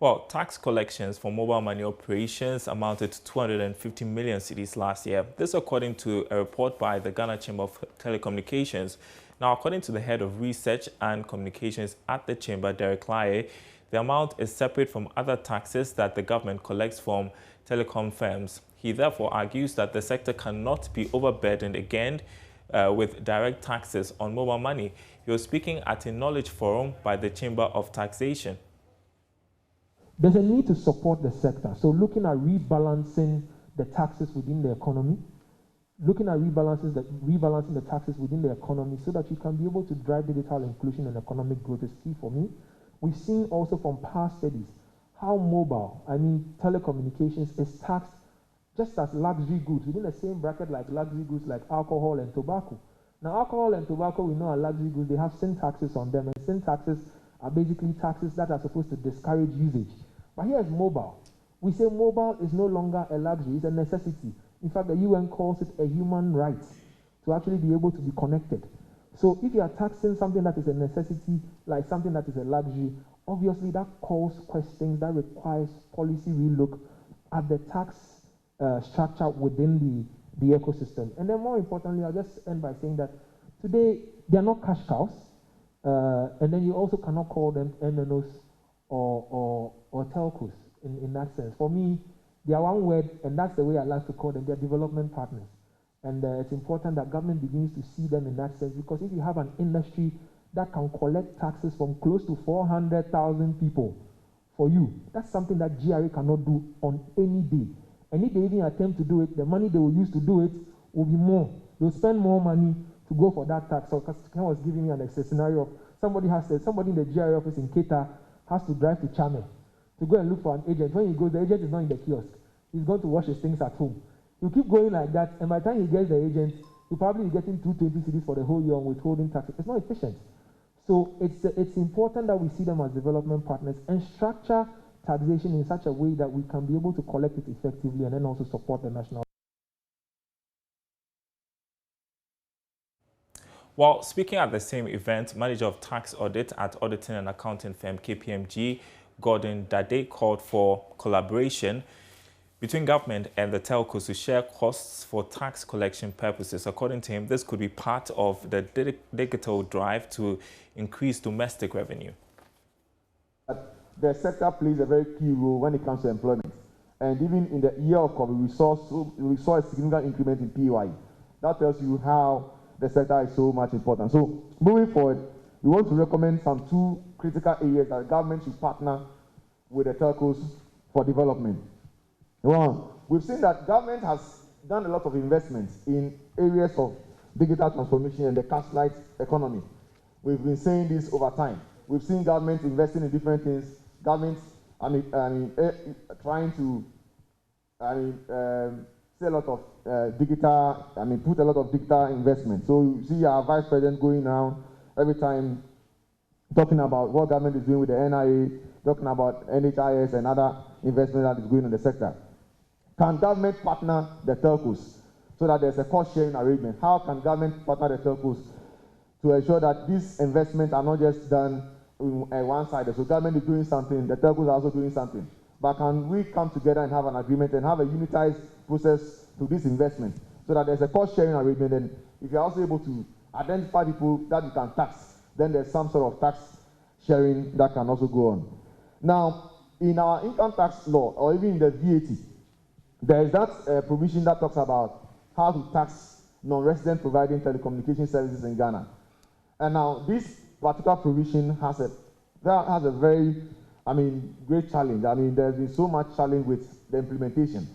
Well, tax collections for mobile money operations amounted to 250 million cedis last year. This according to a report by the Ghana Chamber of Telecommunications. Now, according to the head of research and communications at the chamber, Derek Laye, the amount is separate from other taxes that the government collects from telecom firms. He therefore argues that the sector cannot be overburdened again with direct taxes on mobile money. He was speaking at a knowledge forum by the Chamber of Taxation. There's a need to support the sector. So looking at rebalancing the taxes within the economy, looking at rebalancing the taxes within the economy so that you can be able to drive digital inclusion and economic growth is key for me. We've seen also from past studies how telecommunications is taxed just as luxury goods within the same bracket like luxury goods like alcohol and tobacco. Now, alcohol and tobacco, we know are luxury goods. They have sin taxes on them, and sin taxes are basically taxes that are supposed to discourage usage. But here's mobile. We say mobile is no longer a luxury, it's a necessity. In fact, the UN calls it a human right to actually be able to be connected. So if you are taxing something that is a necessity, like something that is a luxury, obviously that calls questions that requires policy relook at the tax structure within the ecosystem. And then more importantly, I'll just end by saying that today, they are not cash cows, and then you also cannot call them MNOs or telcos in that sense. For me, they are one word, and that's the way I like to call them. They are development partners. And it's important that government begins to see them in that sense, because if you have an industry that can collect taxes from close to 400,000 people for you, that's something that GRA cannot do on any day. And if they even attempt to do it, the money they will use to do it will be more. They'll spend more money to go for that tax. So Ken was giving me a scenario of somebody in the GRA office in Keta has to drive to Chame to go and look for an agent. When he goes, the agent is not in the kiosk. He's going to wash his things at home. You keep going like that, and by the time he gets the agent, he'll probably be getting 220 cedis for the whole year on withholding taxes. It's not efficient. So it's important that we see them as development partners and structure taxation in such a way that we can be able to collect it effectively and then also support the national. While speaking at the same event, manager of tax audit at auditing and accounting firm KPMG, Gordon Dade, called for collaboration between government and the telcos to share costs for tax collection purposes. According to him, this could be part of the digital drive to increase domestic revenue. The sector plays a very key role when it comes to employment. And even in the year of COVID, we saw a significant increment in PAYE. That tells you how the sector is so much important. So moving forward, we want to recommend some two critical areas that the government should partner with the telcos for development. One, we've seen that government has done a lot of investments in areas of digital transformation and the cashless economy. We've been saying this over time. We've seen government investing in different things. Government, trying to, say a lot of put a lot of digital investment. So you see our vice president going around every time talking about what government is doing with the NIA, talking about NHIS and other investment that is going in the sector. Can government partner the telcos so that there's a cost sharing arrangement? How can government partner the telcos to ensure that these investments are not just done on one side? So government is doing something, the telcos are also doing something. But can we come together and have an agreement and have a unitized process to this investment so that there's a cost sharing arrangement? And if you're also able to identify people that you can tax, then there's some sort of tax sharing that can also go on. Now, in our income tax law, or even in the VAT, there is that provision that talks about how to tax non-resident providing telecommunication services in Ghana. And now this particular provision has a very, great challenge. There's been so much challenge with the implementation.